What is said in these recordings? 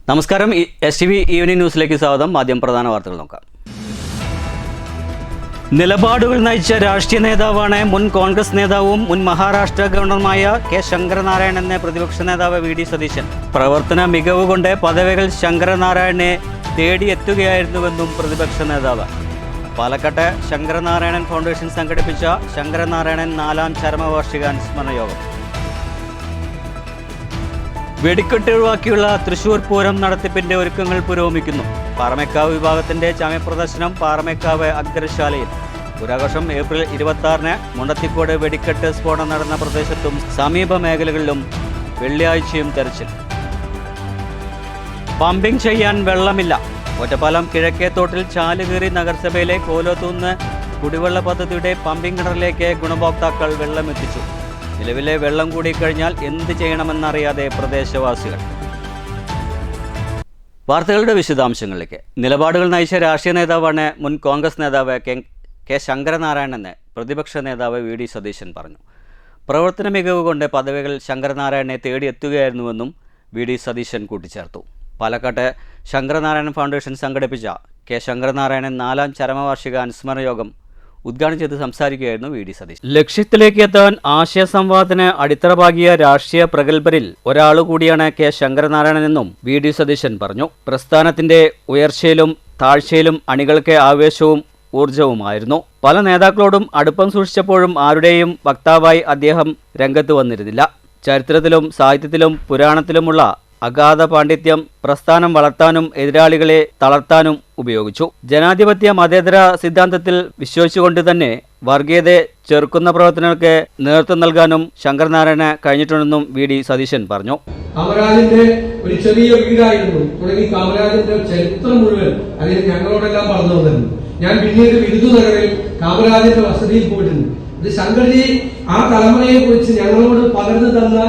നമസ്കാരം. STV evening ന്യൂസിലേക്ക് സ്വാഗതം. ആദ്യം പ്രധാന വാർത്തകൾ നോക്കാം. നിലപാടുകൾ നയിച്ച രാഷ്ട്രീയ നേതാവാണ് മുൻ കോൺഗ്രസ് നേതാവും മുൻ മഹാരാഷ്ട്ര ഗവർണറുമായ കെ ശങ്കരനാരായണൻ എന്ന പ്രതിപക്ഷ നേതാവ് VD സതീശൻ. പ്രവർത്തന മികവ് കൊണ്ട് പദവികൾ ശങ്കരനാരായണനെ തേടിയെത്തുകയായിരുന്നുവെന്നും പ്രതിപക്ഷ നേതാവ്. പാലക്കാട്ടെ ശങ്കരനാരായണൻ ഫൗണ്ടേഷൻ സംഘടിപ്പിച്ച ശങ്കരനാരായണൻ 4ാം ചരമവാർഷിക അനുസ്മരണ യോഗം. വെടിക്കെട്ട് ഒഴിവാക്കിയുള്ള തൃശൂർ പൂരം നടത്തിപ്പിന്റെ ഒരുക്കങ്ങൾ പുരോഗമിക്കുന്നു. പാറമേക്കാവ് വിഭാഗത്തിന്റെ ചമയപ്രദർശനം പാറമേക്കാവ് അഗ്രശാലയിൽ. പുരാഘോഷം ഏപ്രിൽ 26-ന് മുണ്ടത്തിക്കോട് വെടിക്കെട്ട് സ്ഫോടനം നടന്ന പ്രദേശത്തും സമീപ മേഖലകളിലും വെള്ളിയാഴ്ചയും തെരച്ചിൽ. പമ്പിംഗ് ചെയ്യാൻ വെള്ളമില്ല. ഒറ്റപ്പാലം കിഴക്കേത്തോട്ടിൽ ചാലുകീറി നഗരസഭയിലെ കോലോത്തൂന്ന് കുടിവെള്ള പദ്ധതിയുടെ പമ്പിംഗ് കിണറിലേക്ക് ഗുണഭോക്താക്കൾ വെള്ളമെത്തിച്ചു. നിലവിലെ വെള്ളം കൂടിക്കഴിഞ്ഞാൽ എന്ത് ചെയ്യണമെന്നറിയാതെ പ്രദേശവാസികൾ. വാർത്തകളുടെ വിശദാംശങ്ങളിലേക്ക്. നിലപാടുകൾ നയിച്ച രാഷ്ട്രീയ നേതാവാണ് മുൻ കോൺഗ്രസ് നേതാവ് കെ ശങ്കരനാരായണനെന്ന് പ്രതിപക്ഷ നേതാവ് VD സതീശൻ പറഞ്ഞു. പ്രവർത്തന മികവ് കൊണ്ട് പദവികൾ ശങ്കരനാരായണനെ തേടിയെത്തുകയായിരുന്നുവെന്നും VD സതീശൻ കൂട്ടിച്ചേർത്തു. പാലക്കാട്ടെ ശങ്കരനാരായണൻ ഫൗണ്ടേഷൻ സംഘടിപ്പിച്ച കെ ശങ്കരനാരായണൻ 4ാം ചരമവാർഷിക അനുസ്മരണ യോഗം ഉദ്ഘാടനം ചെയ്ത് സംസാരിക്കുകയായിരുന്നു VD സതീശൻ. ലക്ഷ്യത്തിലേക്ക് എത്താൻ ആശയസംവാദത്തിന് അടിത്തറ പാകിയ രാഷ്ട്രീയ പ്രഗത്ഭരിൽ ഒരാളുകൂടിയാണ് കെ ശങ്കരനാരായണനെന്നും VD സതീശൻ പറഞ്ഞു. പ്രസ്ഥാനത്തിന്റെ ഉയർച്ചയിലും താഴ്ചയിലും അണികൾക്ക് ആവേശവും ഊർജവുമായിരുന്നു. പല നേതാക്കളോടും അടുപ്പം സൂക്ഷിച്ചപ്പോഴും ആരുടെയും വക്താവായി അദ്ദേഹം രംഗത്ത് വന്നിരുന്നില്ല. ചരിത്രത്തിലും സാഹിത്യത്തിലും പുരാണത്തിലുമുള്ള അഗാധ പാണ്ഡിത്യം പ്രസ്ഥാനം വളർത്താനും എതിരാളികളെ തളർത്താനും ഉപയോഗിച്ചു. ജനാധിപത്യ മതേതര സിദ്ധാന്തത്തിൽ വിശ്വസിച്ചുകൊണ്ട് തന്നെ വർഗീയതയെ ചെറുക്കുന്ന പ്രവർത്തനങ്ങൾക്ക് നേതൃത്വം നൽകാനും ശങ്കരനാരായണന് കഴിഞ്ഞിട്ടുണ്ടെന്നും VD സതീശൻ പറഞ്ഞു. കാമരാജന്റെ ഒരു ചെറിയ വീടായിരുന്നു തുടങ്ങി കാമരാജന്റെ ചരിത്രം മുഴുവൻ അതിന് ഞങ്ങളോടെല്ലാം പറഞ്ഞു തന്നു. ഞാൻ പിന്നീട് വിരുദുനഗറിൽ കാമരാജന്റെ വസതിയിൽ പോയിട്ടുണ്ട്. ഇത് ശങ്കർജി ആ തലമുറയെ കുറിച്ച് ഞങ്ങളോട് പകർന്നു തന്ന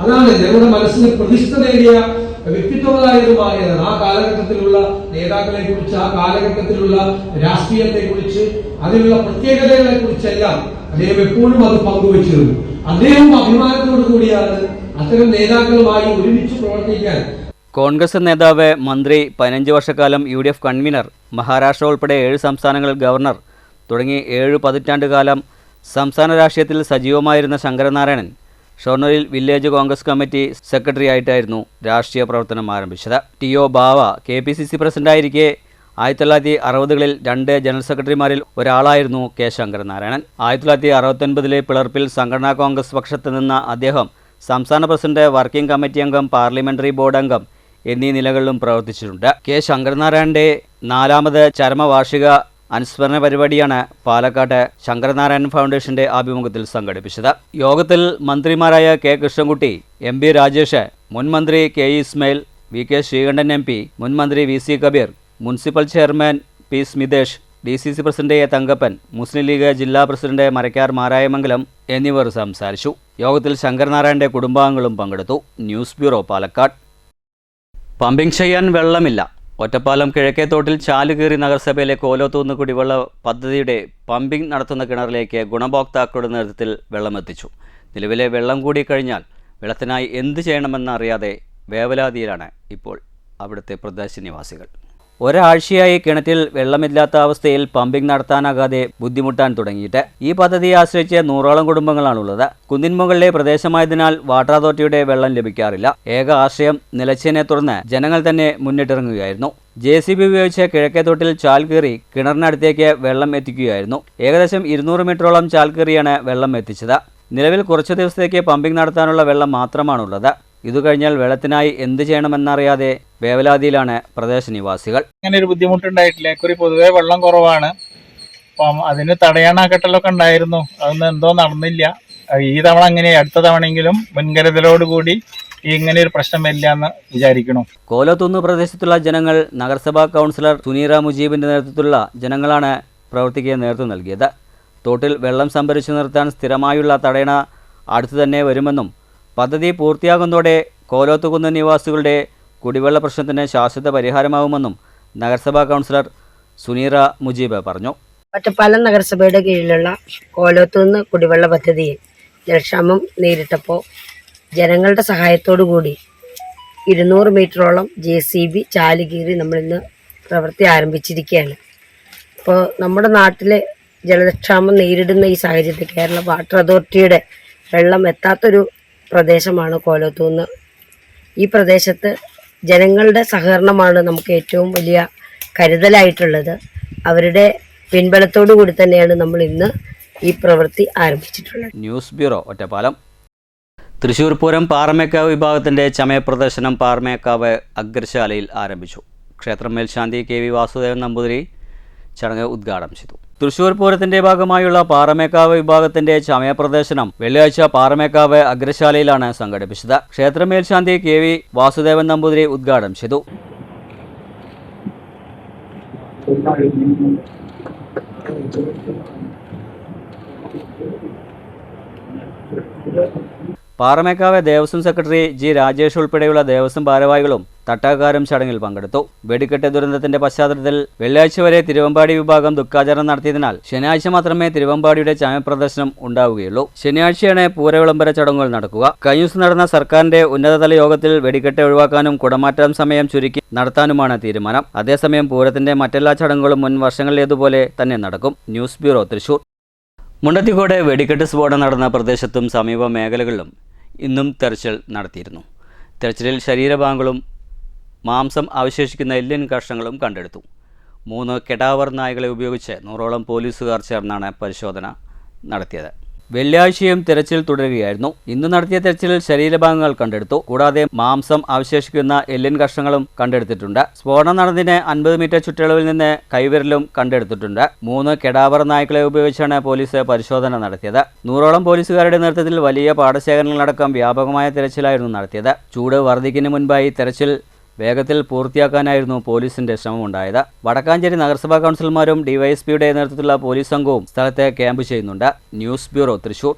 അതാണ് ഞങ്ങളുടെ മനസ്സിന് പ്രതിഷ്ഠ നേടിയ വ്യക്തിത്വമായതുമായത്. ആ കാലഘട്ടത്തിലുള്ള നേതാക്കളെ കുറിച്ച്, ആ കാലഘട്ടത്തിലുള്ള രാഷ്ട്രീയത്തെ കുറിച്ച്, അതിലുള്ള പ്രത്യേകതകളെ കുറിച്ചെല്ലാം അദ്ദേഹം എപ്പോഴും അത് പങ്കുവച്ചിരുന്നു. അദ്ദേഹം അഭിമാനത്തോടു കൂടിയാണ് അത്തരം നേതാക്കളുമായി ഒരുമിച്ച് പ്രവർത്തിക്കാൻ. കോൺഗ്രസ് നേതാവ്, മന്ത്രി, 15 വർഷക്കാലം UDF കൺവീനർ, മഹാരാഷ്ട്ര ഉൾപ്പെടെ 7 സംസ്ഥാനങ്ങളിൽ ഗവർണർ തുടങ്ങി 7 പതിറ്റാണ്ടുകാലം സംസ്ഥാന രാഷ്ട്രീയത്തിൽ സജീവമായിരുന്ന ശങ്കരനാരായണൻ ഷൊർണൂരിൽ വില്ലേജ് കോൺഗ്രസ് കമ്മിറ്റി സെക്രട്ടറി ആയിട്ടായിരുന്നു രാഷ്ട്രീയ പ്രവർത്തനം ആരംഭിച്ചത്. TO ബാവ KPCC പ്രസിഡന്റായിരിക്കെ 1960കളിൽ 2 ജനറൽ സെക്രട്ടറിമാരിൽ ഒരാളായിരുന്നു കെ ശങ്കരനാരായണൻ. 1969 പിളർപ്പിൽ സംഘടനാ കോൺഗ്രസ് പക്ഷത്ത് നിന്ന അദ്ദേഹം സംസ്ഥാന പ്രസിഡന്റ്, വർക്കിംഗ് കമ്മിറ്റി അംഗം, പാർലമെന്ററി ബോർഡ് അംഗം എന്നീ നിലകളിലും പ്രവർത്തിച്ചിട്ടുണ്ട്. കെ ശങ്കരനാരായണന്റെ 4ാമത് ചരമവാർഷിക അനുസ്മരണ പരിപാടിയാണ് പാലക്കാട്ടെ ശങ്കരനാരായണൻ ഫൗണ്ടേഷന്റെ ആഭിമുഖ്യത്തിൽ സംഘടിപ്പിച്ചത്. യോഗത്തിൽ മന്ത്രിമാരായ കെ കൃഷ്ണൻകുട്ടി, MB രാജേഷ്, മുൻ മന്ത്രി KE Ismail, VK Sreekandan MP, മുൻ മന്ത്രി VC Kabir, municipal chairman P Smithesh, DCC president A Thankappan, Muslim League ജില്ലാ പ്രസിഡന്റ് മരക്കാർ മാരായമംഗലം എന്നിവർ സംസാരിച്ചു. യോഗത്തിൽ ശങ്കരനാരായണന്റെ കുടുംബാംഗങ്ങളും പങ്കെടുത്തു. News bureau, Palakkad. പമ്പിംഗ് ചെയ്യാൻ വെള്ളമില്ല. ഒറ്റപ്പാലം കിഴക്കേത്തോട്ടിൽ ചാലുകീറി നഗരസഭയിലെ കോലോത്തൂന്ന് കുടിവെള്ള പദ്ധതിയുടെ പമ്പിംഗ് നടത്തുന്ന കിണറിലേക്ക് ഗുണഭോക്താക്കളുടെ നേതൃത്വത്തിൽ വെള്ളമെത്തിച്ചു. നിലവിലെ വെള്ളം കൂടിക്കഴിഞ്ഞാൽ വെള്ളത്തിനായി എന്ത് ചെയ്യണമെന്നറിയാതെ വേവലാതിയിലാണ് ഇപ്പോൾ അവിടുത്തെ പ്രദേശനിവാസികൾ. ഒരാഴ്ചയായി കിണറ്റിൽ വെള്ളമില്ലാത്ത അവസ്ഥയിൽ പമ്പിംഗ് നടത്താനാകാതെ ബുദ്ധിമുട്ടാൻ തുടങ്ങിയിട്ട്. ഈ പദ്ധതിയെ ആശ്രയിച്ച് 100ഓളം കുടുംബങ്ങളാണുള്ളത്. കുന്നിൻ മുകളിലെ പ്രദേശമായതിനാൽ വാട്ടർ അതോറിറ്റിയുടെ വെള്ളം ലഭിക്കാറില്ല. ഏക ആശ്രയം നിലച്ചതിനെ തുടർന്ന് ജനങ്ങൾ തന്നെ മുന്നിട്ടിറങ്ങുകയായിരുന്നു. JCB ഉപയോഗിച്ച് കിഴക്കേത്തോട്ടിൽ ചാൽ കീറി കിണറിനടുത്തേക്ക് വെള്ളം എത്തിക്കുകയായിരുന്നു. ഏകദേശം 200 മീറ്ററോളം ചാൽ കീറിയാണ് വെള്ളം എത്തിച്ചത്. നിലവിൽ കുറച്ചു ദിവസത്തേക്ക് പമ്പിംഗ് നടത്താനുള്ള വെള്ളം മാത്രമാണുള്ളത്. ഇതു കഴിഞ്ഞാൽ വെള്ളത്തിനായി എന്ത് ചെയ്യണമെന്നറിയാതെ വേവലാതിയിലാണ് പ്രദേശനിവാസികൾ. അങ്ങനെ ഒരു ബുദ്ധിമുട്ടുണ്ടായിട്ടില്ല. ഇക്കുറി പൊതുവെ വെള്ളം കുറവാണ്. അപ്പം അതിന് തടയാനാക്കട്ടലൊക്കെ ഉണ്ടായിരുന്നു. അതൊന്നും എന്തോ നടന്നില്ല. ഈ തവണ അങ്ങനെ അടുത്ത തവണയെങ്കിലും മുൻകരുതലോടുകൂടി ഇങ്ങനെ ഒരു പ്രശ്നം വരില്ല എന്ന് വിചാരിക്കണം. കോലോത്തൂന്ന് പ്രദേശത്തുള്ള ജനങ്ങൾ നഗരസഭാ കൗൺസിലർ സുനീറ മുജീബിന്റെ നേതൃത്വത്തിലുള്ള ജനങ്ങളാണ് പ്രവർത്തിക്കാൻ നേതൃത്വം നൽകിയത്. തോട്ടിൽ വെള്ളം സംഭരിച്ചു നിർത്താൻ സ്ഥിരമായുള്ള തടയണ അടുത്തു തന്നെ വരുമെന്നും പദ്ധതി പൂർത്തിയാകുന്നതോടെ കോലോത്തുകുന്ന് നിവാസികളുടെ കുടിവെള്ള പ്രശ്നത്തിന് ശാശ്വത പരിഹാരമാവുമെന്നും നഗരസഭാ കൗൺസിലർ സുനീറ മുജീബ് പറഞ്ഞു. ഒറ്റപ്പാലം നഗരസഭയുടെ കീഴിലുള്ള കോലോത്തുനിന്ന് കുടിവെള്ള പദ്ധതിയിൽ ജലക്ഷാമം നേരിട്ടപ്പോൾ ജനങ്ങളുടെ സഹായത്തോടു കൂടി 200 മീറ്ററോളം JCB ചാലുകീറി നമ്മളിന്ന് പ്രവൃത്തി ആരംഭിച്ചിരിക്കുകയാണ്. അപ്പോൾ നമ്മുടെ നാട്ടിലെ ജലക്ഷാമം നേരിടുന്ന ഈ സാഹചര്യത്തിൽ കേരള വാട്ടർ അതോറിറ്റിയുടെ വെള്ളം എത്താത്തൊരു പ്രദേശമാണ് കോലത്തൂന്ന്. ഈ പ്രദേശത്ത് ജനങ്ങളുടെ സഹകരണമാണ് നമുക്ക് ഏറ്റവും വലിയ കരുതലായിട്ടുള്ളത്. അവരുടെ പിൻബലത്തോടു കൂടി തന്നെയാണ് നമ്മൾ ഇന്ന് ഈ പ്രവൃത്തി ആരംഭിച്ചിട്ടുള്ളത്. News bureau, Ottapalam. തൃശ്ശൂർ പൂരം പാറമേക്കാവ് വിഭാഗത്തിൻ്റെ ചമയപ്രദർശനം പാറമേക്കാവ് അഗ്രശാലയിൽ ആരംഭിച്ചു. ക്ഷേത്രം മേൽശാന്തി KV വാസുദേവൻ നമ്പൂതിരി ചടങ്ങ് ഉദ്ഘാടനം ചെയ്തു. തൃശ്ശൂർ പൂരത്തിന്റെ ഭാഗമായുള്ള പാറമേക്കാവ് വിഭാഗത്തിന്റെ ചമയപ്രദർശനം വെള്ളിയാഴ്ച പാറമേക്കാവ് അഗ്രശാലയിലാണ് സംഘടിപ്പിച്ചത്. ക്ഷേത്ര മേൽശാന്തി KV വാസുദേവൻ നമ്പൂതിരി ഉദ്ഘാടനം ചെയ്തു. Paramekkavu Devaswom secretary G. രാജേഷ് ഉൾപ്പെടെയുള്ള ദേവസ്വം ഭാരവാഹികളും തട്ടാക്കാരും ചടങ്ങിൽ പങ്കെടുത്തു. വെടിക്കെട്ട് ദുരന്തത്തിന്റെ പശ്ചാത്തലത്തിൽ വെള്ളിയാഴ്ച വരെ തിരുവമ്പാടി വിഭാഗം ദുഃഖാചരണം നടത്തിയതിനാൽ ശനിയാഴ്ച മാത്രമേ തിരുവമ്പാടിയുടെ ചമയപ്രദർശനം ഉണ്ടാവുകയുള്ളൂ. ശനിയാഴ്ചയാണ് പൂരവിളംബര ചടങ്ങുകൾ നടക്കുക. കഴിഞ്ഞ ദിവസം നടന്ന സർക്കാരിന്റെ ഉന്നതതല യോഗത്തിൽ വെടിക്കെട്ട് ഒഴിവാക്കാനും കുടമാറ്റം സമയം ചുരുക്കി നടത്താനുമാണ് തീരുമാനം. അതേസമയം പൂരത്തിന്റെ മറ്റെല്ലാ ചടങ്ങുകളും മുൻ വർഷങ്ങളിലേതുപോലെ തന്നെ നടക്കും. News bureau, Thrissur. മുണ്ടത്തിക്കോട് വെടിക്കെട്ട് സ്ഫോടനം നടന്ന പ്രദേശത്തും സമീപ മേഖലകളിലും ഇന്നും തെരച്ചിൽ നടത്തിയിരുന്നു. തെരച്ചിലിൽ ശരീരഭാഗങ്ങളും മാംസം അവശേഷിക്കുന്ന എല്ലിൻ കഷ്ണങ്ങളും കണ്ടെടുത്തു. 3 കെടാവർ നായകളെ ഉപയോഗിച്ച് 100ഓളം പോലീസുകാർ ചേർന്നാണ് പരിശോധന നടത്തിയത്. വെള്ളിയാഴ്ചയും തെരച്ചിൽ തുടരുകയായിരുന്നു. ഇന്ന് നടത്തിയ തെരച്ചിലിൽ ശരീരഭാഗങ്ങൾ കണ്ടെടുത്തു. കൂടാതെ മാംസം അവശേഷിക്കുന്ന എല്ലിൻ കഷ്ണങ്ങളും കണ്ടെടുത്തിട്ടുണ്ട്. സ്ഫോടനം നടന്നതിന് 50 മീറ്റർ ചുറ്റളവിൽ നിന്ന് കൈവിരലും കണ്ടെടുത്തിട്ടുണ്ട്. 3 കെടാവർ നായ്ക്കളെ ഉപയോഗിച്ചാണ് പോലീസ് പരിശോധന നടത്തിയത്. 100ഓളം പോലീസുകാരുടെ നേതൃത്വത്തിൽ വലിയ പാടശേഖരങ്ങളടക്കം വ്യാപകമായ തെരച്ചിലായിരുന്നു നടത്തിയത്. ചൂട് വർദ്ധിക്കുന്നതിന് മുൻപായി തെരച്ചിൽ വേഗത്തിൽ പൂർത്തിയാക്കാനായിരുന്നു പോലീസിന്റെ ശ്രമമുണ്ടായത്. വടക്കാഞ്ചേരി നഗരസഭാ കൗൺസിലർമാരും ഡിവൈഎസ്പിയുടെ നേതൃത്വത്തിലുള്ള പോലീസ് സംഘവും സ്ഥലത്ത് ക്യാമ്പ് ചെയ്യുന്നുണ്ട്. News bureau, Thrissur.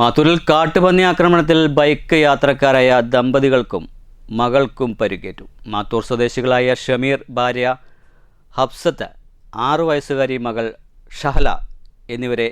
മാത്തൂരിൽ കാട്ടുപന്നി ആക്രമണത്തിൽ ബൈക്ക് യാത്രക്കാരായ ദമ്പതികൾക്കും മകൾക്കും പരിക്കേറ്റു. മാത്തൂർ സ്വദേശികളായ ഷമീർ ഭാര്യ ഹഫ്സത്ത്, 6 വയസ്സുകാരി മകൾ ഷഹല എന്നിവരെ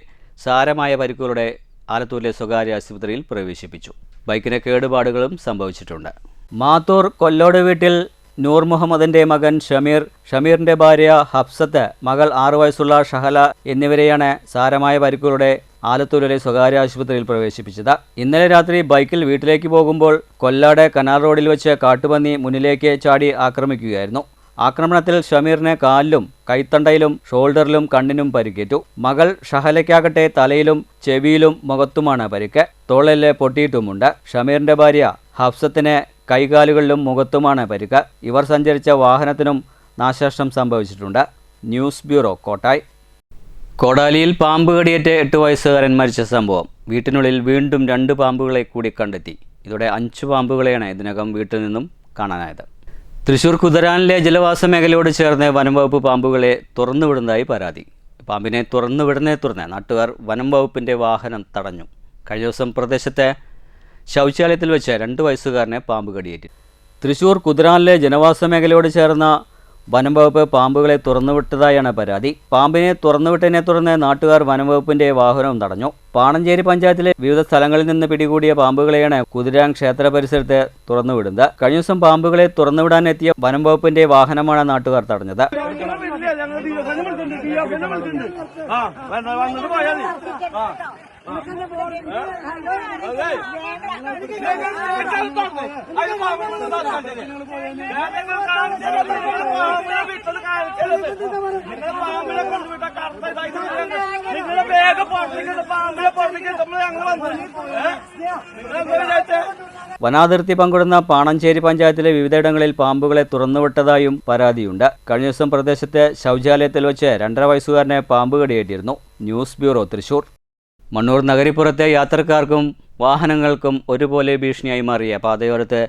സാരമായ പരിക്കുകളോടെ ആലത്തൂരിലെ സ്വകാര്യ ആശുപത്രിയിൽ പ്രവേശിപ്പിച്ചു. ബൈക്കിന് കേടുപാടുകളും സംഭവിച്ചിട്ടുണ്ട്. മാത്തൂർ കൊല്ലോട് വീട്ടിൽ നൂർ മുഹമ്മദിന്റെ മകൻ ഷമീറിന്റെ ഭാര്യ ഹഫ്സത്ത്, മകൾ 6 വയസ്സുള്ള ഷഹല എന്നിവരെയാണ് സാരമായ പരിക്കുകളുടെ ആലത്തൂരിലെ സ്വകാര്യ ആശുപത്രിയിൽ പ്രവേശിപ്പിച്ചത്. ഇന്നലെ രാത്രി ബൈക്കിൽ വീട്ടിലേക്ക് പോകുമ്പോൾ കൊല്ലാട് കനാൽ റോഡിൽ വെച്ച് കാട്ടുപന്നി മുന്നിലേക്ക് ചാടി ആക്രമിക്കുകയായിരുന്നു. ആക്രമണത്തിൽ ഷമീറിന് കാലിലും കൈത്തണ്ടയിലും ഷോൾഡറിലും കണ്ണിനും പരിക്കേറ്റു. മകൾ ഷഹലയ്ക്കാകട്ടെ തലയിലും ചെവിയിലും മുഖത്തുമാണ് പരിക്ക്. തോളെല്ല് പൊട്ടിയിട്ടുമുണ്ട്. ഷമീറിന്റെ ഭാര്യ ഹഫ്സത്തിന് കൈകാലുകളിലും മുഖത്തുമാണ് പരിക്ക്. ഇവർ സഞ്ചരിച്ച വാഹനത്തിനും നാശനഷ്ടം സംഭവിച്ചിട്ടുണ്ട്. News bureau, Kottayi. കോടാലിയിൽ പാമ്പ് കടിയേറ്റ് 8 വയസ്സുകാരൻ മരിച്ച സംഭവം. വീട്ടിനുള്ളിൽ വീണ്ടും 2 പാമ്പുകളെ കൂടി കണ്ടെത്തി. ഇതോടെ 5 പാമ്പുകളെയാണ് ഇതിനകം വീട്ടിൽ നിന്നും കാണാനായത്. തൃശ്ശൂർ കുതിരാനിലെ ജലവാസ മേഖലയോട് ചേർന്ന് വനം വകുപ്പ് പാമ്പുകളെ തുറന്നുവിടുന്നതായി പരാതി. പാമ്പിനെ തുറന്നുവിടുന്നതിനെ നാട്ടുകാർ വനം വകുപ്പിൻ്റെ വാഹനം തടഞ്ഞു. കഴിഞ്ഞ ദിവസം പ്രദേശത്തെ ശൗചാലയത്തിൽ വെച്ച് 2 വയസ്സുകാരനെ പാമ്പ് കടിയേറ്റി. തൃശ്ശൂർ കുതിരാനിലെ ജനവാസ മേഖലയോട് ചേർന്ന വനം വകുപ്പ് പാമ്പുകളെ തുറന്നുവിട്ടതായാണ് പരാതി. പാമ്പിനെ തുറന്നുവിട്ടതിനെ തുടർന്ന് നാട്ടുകാർ വനം വകുപ്പിന്റെ വാഹനവും തടഞ്ഞു. പാണഞ്ചേരി പഞ്ചായത്തിലെ വിവിധ സ്ഥലങ്ങളിൽ നിന്ന് പിടികൂടിയ പാമ്പുകളെയാണ് കുതിരാൻ ക്ഷേത്ര പരിസരത്ത് തുറന്നുവിടുന്നത്. കഴിഞ്ഞ ദിവസം പാമ്പുകളെ തുറന്നുവിടാനെത്തിയ വനം വകുപ്പിന്റെ വാഹനമാണ് നാട്ടുകാർ തടഞ്ഞത്. വനാതിർത്തി പങ്കിടുന്ന പാണഞ്ചേരി പഞ്ചായത്തിലെ വിവിധയിടങ്ങളിൽ പാമ്പുകളെ തുറന്നുവിട്ടതായും പരാതിയുണ്ട്. കഴിഞ്ഞ ദിവസം പ്രദേശത്തെ ശൗചാലയത്തിൽ വെച്ച് 2.5 വയസ്സുകാരനെ പാമ്പ് കടിയേറ്റിരുന്നു. News bureau, Thrissur. മണ്ണൂർ നഗരിപ്പുറത്തെ യാത്രക്കാർക്കും വാഹനങ്ങൾക്കും ഒരുപോലെ ഭീഷണിയായി മാറിയ പാതയോരത്ത്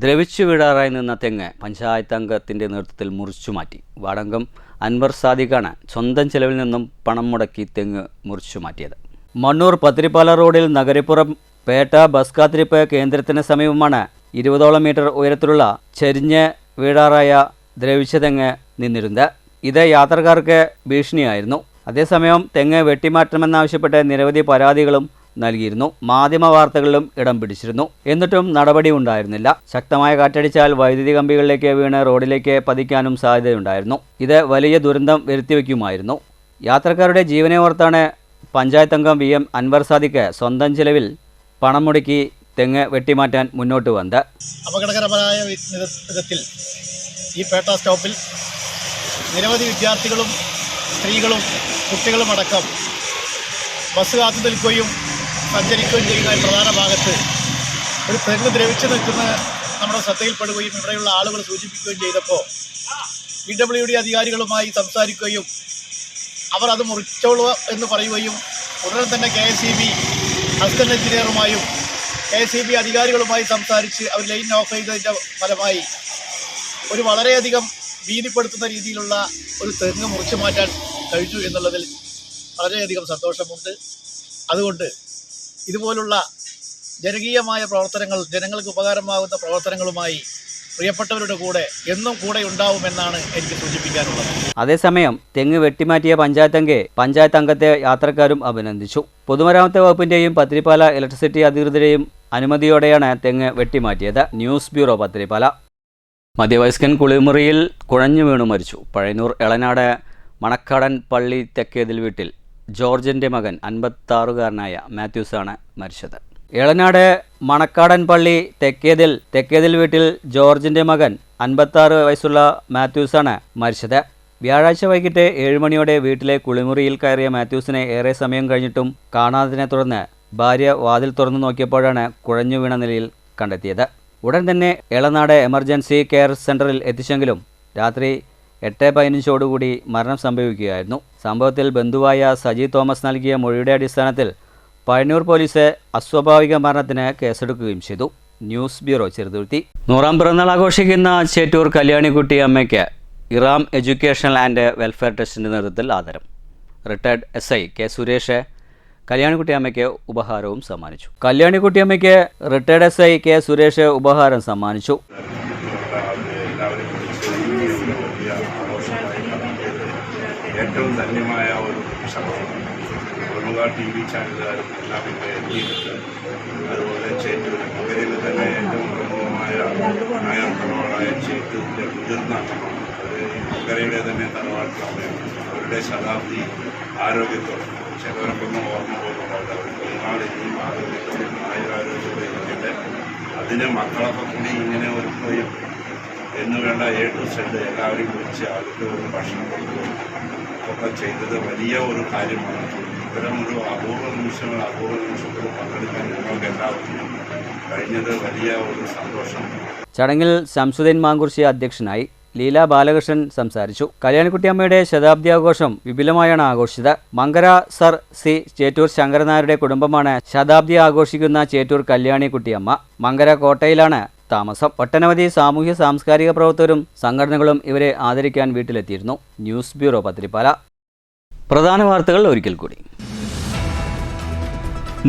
ദ്രവിച്ചു വീഴാറായി നിന്ന തെങ്ങ് പഞ്ചായത്ത് അംഗത്തിൻ്റെ നേതൃത്വത്തിൽ മുറിച്ചു മാറ്റി. വാടകം അൻവർ സാദിഖാണ് സ്വന്തം ചെലവിൽ നിന്നും പണം മുടക്കി തെങ്ങ് മുറിച്ചു മാറ്റിയത്. മണ്ണൂർ പത്തിരിപ്പാല റോഡിൽ നഗരിപ്പുറം പേട്ട ബസ് കാത്തിരിപ്പ് കേന്ദ്രത്തിന് സമീപമാണ് 20ഓളം മീറ്റർ ഉയരത്തിലുള്ള ചെരിഞ്ഞ് വീഴാറായ ദ്രവിച്ച തെങ്ങ് നിന്നിരുന്നത്. ഇത് യാത്രക്കാർക്ക് ഭീഷണിയായിരുന്നു. അതേസമയം തെങ്ങ് വെട്ടിമാറ്റണമെന്നാവശ്യപ്പെട്ട് നിരവധി പരാതികളും നൽകിയിരുന്നു. മാധ്യമ വാർത്തകളിലും ഇടം പിടിച്ചിരുന്നു. എന്നിട്ടും നടപടി ഉണ്ടായിരുന്നില്ല. ശക്തമായ കാറ്റടിച്ചാൽ വൈദ്യുതി കമ്പികളിലേക്ക് വീണ് റോഡിലേക്ക് പതിക്കാനും സാധ്യതയുണ്ടായിരുന്നു. ഇത് വലിയ ദുരന്തം വരുത്തിവെക്കുമായിരുന്നു. യാത്രക്കാരുടെ ജീവനെ ഓർത്താണ് പഞ്ചായത്ത് അംഗം VM അൻവർ സാദിഖ് സ്വന്തം ചിലവിൽ പണം മുടക്കി തെങ്ങ് വെട്ടിമാറ്റാൻ മുന്നോട്ട് വന്നത്. അപകടകരമായ വിധത്തിൽ ഈ പേട്ട സ്റ്റോപ്പിൽ നിരവധി വിദ്യാർത്ഥികളും സ്ത്രീകളും കുട്ടികളും അടക്കം ബസ് കാത്തു നിൽക്കുകയും സഞ്ചരിക്കുകയും ചെയ്യുന്ന പ്രധാന ഭാഗത്ത് ഒരു തെങ്ങ് ദ്രവിച്ചു നിൽക്കുന്ന നമ്മുടെ ശ്രദ്ധയിൽപ്പെടുകയും ഇവിടെയുള്ള ആളുകൾ സൂചിപ്പിക്കുകയും ചെയ്തപ്പോൾ PWD അധികാരികളുമായി സംസാരിക്കുകയും അവർ അത് മുറിച്ചോളൂ എന്ന് പറയുകയും ഉടനെ തന്നെ KSEB അസിസ്റ്റന്റ് എഞ്ചിനീയറുമായും KSEB അധികാരികളുമായി സംസാരിച്ച് അവർ ലൈൻ ഓഫ് ചെയ്തതിൻ്റെ ഫലമായി ഒരു വളരെയധികം ഭീതിപ്പെടുത്തുന്ന രീതിയിലുള്ള ഒരു തെങ്ങ് മുറിച്ചു മാറ്റാൻ കഴിഞ്ഞു എന്നുള്ളതിൽ വളരെയധികം സന്തോഷമുണ്ട്. അതുകൊണ്ട് ഇതുപോലുള്ള ജനകീയമായ പ്രവർത്തനങ്ങൾ, ജനങ്ങൾക്ക് ഉപകാരമാകുന്ന പ്രവർത്തനങ്ങളുമായി പ്രിയപ്പെട്ടവരുടെ കൂടെ എന്നും കൂടെ ഉണ്ടാവുമെന്നാണ് എനിക്ക് സൂചിപ്പിക്കാനുള്ളത്. അതേസമയം തെങ്ങ് വെട്ടിമാറ്റിയ പഞ്ചായത്ത് അംഗത്തെ യാത്രക്കാരും അഭിനന്ദിച്ചു. പൊതുമരാമത്ത് വകുപ്പിന്റെയും പത്തിരിപ്പാല ഇലക്ട്രിസിറ്റി അധികൃതരെയും അനുമതിയോടെയാണ് തെങ്ങ് വെട്ടിമാറ്റിയത്. News bureau, Pathirippala. മധ്യവയസ്കൻ കുളിമുറിയിൽ കുഴഞ്ഞു വീണു മരിച്ചു. പഴയന്നൂർ എളനാട് മണക്കാടൻ പള്ളി തെക്കേതിൽ വീട്ടിൽ ജോർജിൻ്റെ മകൻ 56-കാരനായ മാത്യൂസാണ് മരിച്ചത്. എളനാട് മണക്കാടൻ പള്ളി തെക്കേതിൽ വീട്ടിൽ ജോർജിൻ്റെ മകൻ 56 വയസ്സുള്ള മാത്യൂസാണ് മരിച്ചത്. വ്യാഴാഴ്ച വൈകിട്ട് 7 മണിയോടെ വീട്ടിലെ കുളിമുറിയിൽ കയറിയ മാത്യൂസിനെ ഏറെ സമയം കഴിഞ്ഞിട്ടും കാണാത്തതിനെ തുടർന്ന് ഭാര്യ വാതിൽ തുറന്നു നോക്കിയപ്പോഴാണ് കുഴഞ്ഞു വീണ നിലയിൽ കണ്ടെത്തിയത്. ഉടൻ തന്നെ എളനാട് എമർജൻസി കെയർ സെൻ്ററിൽ എത്തിച്ചെങ്കിലും രാത്രി 8:15 മരണം സംഭവിക്കുകയായിരുന്നു. സംഭവത്തിൽ ബന്ധുവായ സജി തോമസ് നൽകിയ മൊഴിയുടെ അടിസ്ഥാനത്തിൽ പഴയന്നൂർ പോലീസ് അസ്വാഭാവിക മരണത്തിന് കേസെടുക്കുകയും ചെയ്തു. News bureau, Cheruthuruthy. 100ാം പിറന്നാൾ ആഘോഷിക്കുന്ന ചേറ്റൂർ കല്യാണിക്കുട്ടി അമ്മയ്ക്ക് ഇറാം എഡ്യൂക്കേഷണൽ ആൻഡ് വെൽഫെയർ ട്രസ്റ്റിൻ്റെ നേതൃത്വത്തിൽ ആദരം. Retired SI K Suresh Kalyanikutty അമ്മയ്ക്ക് ഉപഹാരവും സമ്മാനിച്ചു. കല്യാണിക്കുട്ടി അമ്മയ്ക്ക് റിട്ടയർഡ് SI K സുരേഷ് ഉപഹാരം സമ്മാനിച്ചു. ഏറ്റവും ധന്യമായ ഒരു നിമിഷമാണ്. പ്രമുഖ TV ചാനലുകാരും എല്ലാം ഇവിടെ എത്തിയിട്ടുണ്ട്. അതുപോലെ ചേറ്റൂർ മകരയിൽ തന്നെ ഏറ്റവും പ്രമുഖമായ നായർ തറവാടായ ചേറ്റൂരിൻ്റെ മുതിർന്ന അമ്മ, അത് ഈ മകരയുടെ തന്നെ തറവാട്ടിലാണ്. അവരുടെ ശതാബ്ദി ആരോഗ്യത്തോടെ ചിലവർക്കൊന്നും ഓർമ്മ പോകുന്നുണ്ടാവില്ല. അവർ ഒരുപാട് ഇനിയും ആരോഗ്യത്തോടെ ആയുരാരോഗ്യത്തോടെ ഇരിക്കട്ടെ. അതിന് മക്കളൊക്കെ കൂടി ഇങ്ങനെ ഒരുക്കുകയും എന്ന് വേണ്ട A to Z എല്ലാവരെയും വിളിച്ച് അവർക്ക് ഒരു ഭക്ഷണം കൊടുക്കുകയും ഒക്കെ ചെയ്തത് വലിയ ഒരു കാര്യമാണ്. ഇത്തരം ഒരു അപൂർവ നിമിഷത്തിൽ പങ്കെടുക്കാൻ ഞങ്ങൾക്ക് എല്ലാവർക്കും കഴിഞ്ഞത് വലിയ ഒരു സന്തോഷം. ചടങ്ങിൽ ശംസുദ്ദീൻ മാങ്കുർശി അധ്യക്ഷനായി. ലീല ബാലകൃഷ്ണൻ സംസാരിച്ചു. കല്യാണിക്കുട്ടിയമ്മയുടെ ശതാബ്ദി ആഘോഷം വിപുലമായാണ് ആഘോഷിച്ചത്. മങ്കര സർ C ചേറ്റൂർ ശങ്കരനായരുടെ കുടുംബമാണ് ശതാബ്ദി ആഘോഷിക്കുന്ന ചേറ്റൂർ കല്യാണിക്കുട്ടിയമ്മ. മങ്കര കോട്ടയിലാണ് താമസം. ഒട്ടനവധി സാമൂഹ്യ സാംസ്കാരിക പ്രവർത്തകരും സംഘടനകളും ഇവരെ ആദരിക്കാൻ വീട്ടിലെത്തിയിരുന്നു. News bureau, Pathirippala. പ്രധാന വാർത്തകൾ ഒരിക്കൽ കൂടി.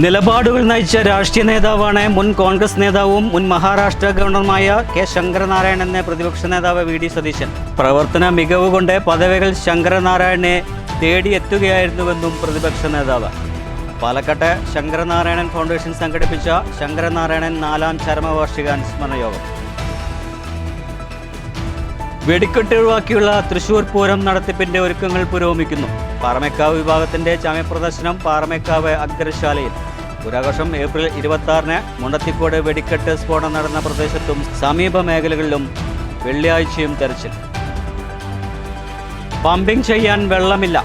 നിലപാടുകൾ നയിച്ച രാഷ്ട്രീയ നേതാവാണ് മുൻ കോൺഗ്രസ് നേതാവും മുൻ മഹാരാഷ്ട്ര ഗവർണറുമായ K ശങ്കരനാരായണൻ എന്ന പ്രതിപക്ഷ നേതാവ് VD സതീശൻ. പ്രവർത്തന മികവ് കൊണ്ട് പദവികൾ ശങ്കരനാരായണനെ തേടിയെത്തുകയായിരുന്നുവെന്നും പ്രതിപക്ഷ നേതാവ്. പാലക്കാട്ട് ശങ്കരനാരായണൻ ഫൗണ്ടേഷൻ സംഘടിപ്പിച്ച ശങ്കരനാരായണൻ 4ാം ചരമവാർഷിക അനുസ്മരണ യോഗം. വെടിക്കെട്ട് ഒഴിവാക്കിയുള്ള തൃശൂർ പൂരം നടത്തിപ്പിന്റെ ഒരുക്കങ്ങൾ പുരോഗമിക്കുന്നു. പാറമേക്കാവ് വിഭാഗത്തിന്റെ ചമയപ്രദർശനം പാറമേക്കാവ് അഗ്രശാലയിൽ. പുരാഘോഷം ഏപ്രിൽ 26-ന് മുണ്ടത്തിക്കോട് വെടിക്കെട്ട് സ്ഫോടനം നടന്ന പ്രദേശത്തും സമീപ മേഖലകളിലും വെള്ളിയാഴ്ചയും തെരച്ചിൽ. പമ്പിംഗ് ചെയ്യാൻ വെള്ളമില്ല.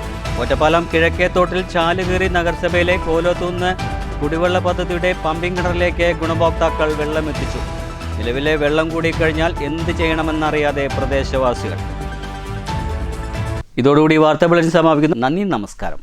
ഒറ്റപ്പാലം കിഴക്കേത്തോട്ടിൽ ചാലുകീറി നഗരസഭയിലെ കോലോത്തൂന്ന് കുടിവെള്ള പദ്ധതിയുടെ പമ്പിംഗ് കിണറിലേക്ക് ഗുണഭോക്താക്കൾ വെള്ളമെത്തിച്ചു. നിലവിലെ വെള്ളം കൂടിക്കഴിഞ്ഞാൽ എന്ത് ചെയ്യണമെന്നറിയാതെ പ്രദേശവാസികൾ. ഇതോടുകൂടി വാർത്താ ബുള്ളറ്റിൻ സമാപിക്കുന്നു. നന്ദി, നമസ്കാരം.